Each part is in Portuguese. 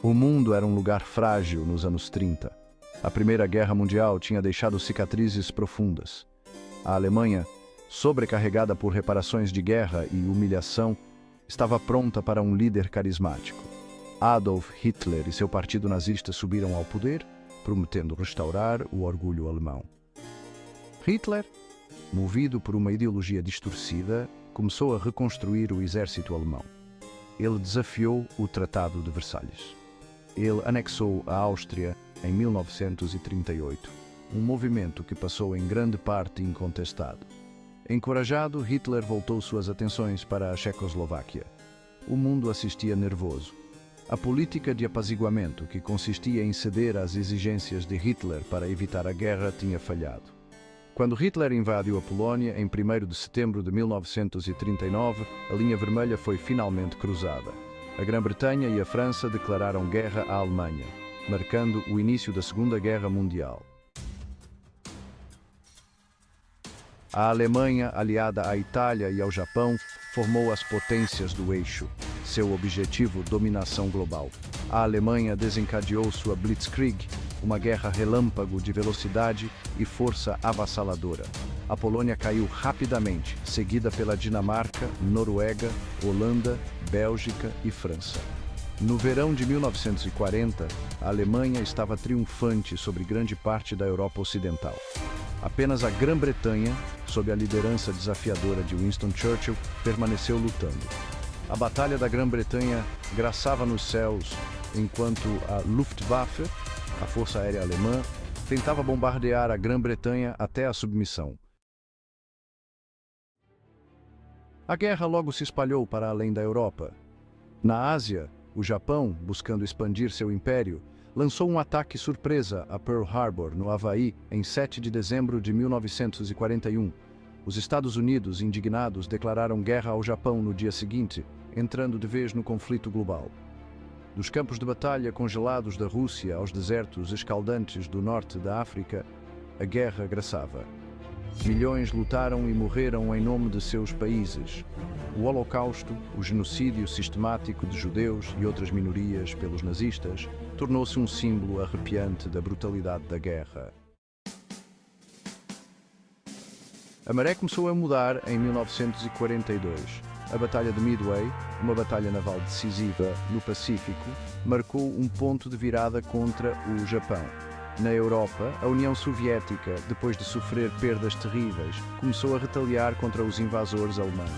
O mundo era um lugar frágil nos anos 30. A Primeira Guerra Mundial tinha deixado cicatrizes profundas. A Alemanha, sobrecarregada por reparações de guerra e humilhação, estava pronta para um líder carismático. Adolf Hitler e seu partido nazista subiram ao poder, prometendo restaurar o orgulho alemão. Hitler, movido por uma ideologia distorcida, começou a reconstruir o exército alemão. Ele desafiou o Tratado de Versalhes. Ele anexou a Áustria em 1938, um movimento que passou em grande parte incontestado. Encorajado, Hitler voltou suas atenções para a Checoslováquia. O mundo assistia nervoso. A política de apaziguamento, que consistia em ceder às exigências de Hitler para evitar a guerra, tinha falhado. Quando Hitler invadiu a Polónia, em 1º de setembro de 1939, a linha vermelha foi finalmente cruzada. A Grã-Bretanha e a França declararam guerra à Alemanha, marcando o início da Segunda Guerra Mundial. A Alemanha, aliada à Itália e ao Japão, formou as potências do eixo, seu objetivo dominação global. A Alemanha desencadeou sua Blitzkrieg, uma guerra relâmpago de velocidade e força avassaladora. A Polônia caiu rapidamente, seguida pela Dinamarca, Noruega, Holanda, Bélgica e França. No verão de 1940, a Alemanha estava triunfante sobre grande parte da Europa Ocidental. Apenas a Grã-Bretanha, sob a liderança desafiadora de Winston Churchill, permaneceu lutando. A Batalha da Grã-Bretanha graçava nos céus, enquanto a Luftwaffe, a Força Aérea Alemã, tentava bombardear a Grã-Bretanha até a submissão. A guerra logo se espalhou para além da Europa. Na Ásia, o Japão, buscando expandir seu império, lançou um ataque surpresa a Pearl Harbor, no Havaí, em 7 de dezembro de 1941. Os Estados Unidos, indignados, declararam guerra ao Japão no dia seguinte, entrando de vez no conflito global. Dos campos de batalha congelados da Rússia aos desertos escaldantes do norte da África, a guerra graçava. Milhões lutaram e morreram em nome de seus países. O Holocausto, o genocídio sistemático de judeus e outras minorias pelos nazistas, tornou-se um símbolo arrepiante da brutalidade da guerra. A maré começou a mudar em 1942. A Batalha de Midway, uma batalha naval decisiva no Pacífico, marcou um ponto de virada contra o Japão. Na Europa, a União Soviética, depois de sofrer perdas terríveis, começou a retaliar contra os invasores alemães.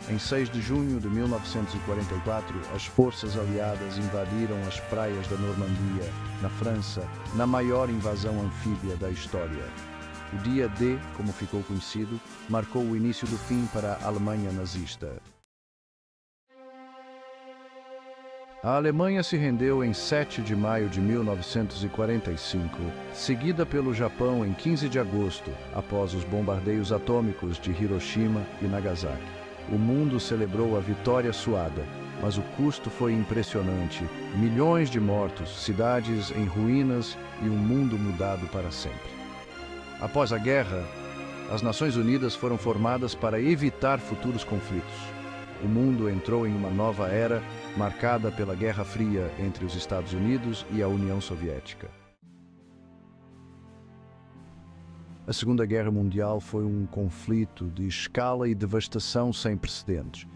Em 6 de junho de 1944, as forças aliadas invadiram as praias da Normandia, na França, na maior invasão anfíbia da história. O dia D, como ficou conhecido, marcou o início do fim para a Alemanha nazista. A Alemanha se rendeu em 7 de maio de 1945, seguida pelo Japão em 15 de agosto, após os bombardeios atômicos de Hiroshima e Nagasaki. O mundo celebrou a vitória suada, mas o custo foi impressionante. Milhões de mortos, cidades em ruínas e um mundo mudado para sempre. Após a guerra, as Nações Unidas foram formadas para evitar futuros conflitos. O mundo entrou em uma nova era, marcada pela Guerra Fria entre os Estados Unidos e a União Soviética. A Segunda Guerra Mundial foi um conflito de escala e devastação sem precedentes.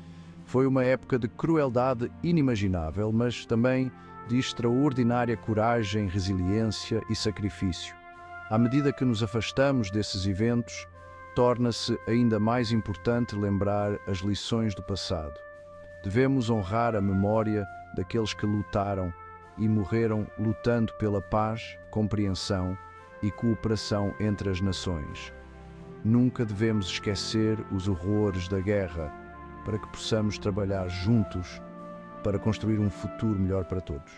Foi uma época de crueldade inimaginável, mas também de extraordinária coragem, resiliência e sacrifício. À medida que nos afastamos desses eventos, torna-se ainda mais importante lembrar as lições do passado. Devemos honrar a memória daqueles que lutaram e morreram lutando pela paz, compreensão e cooperação entre as nações. Nunca devemos esquecer os horrores da guerra, para que possamos trabalhar juntos para construir um futuro melhor para todos.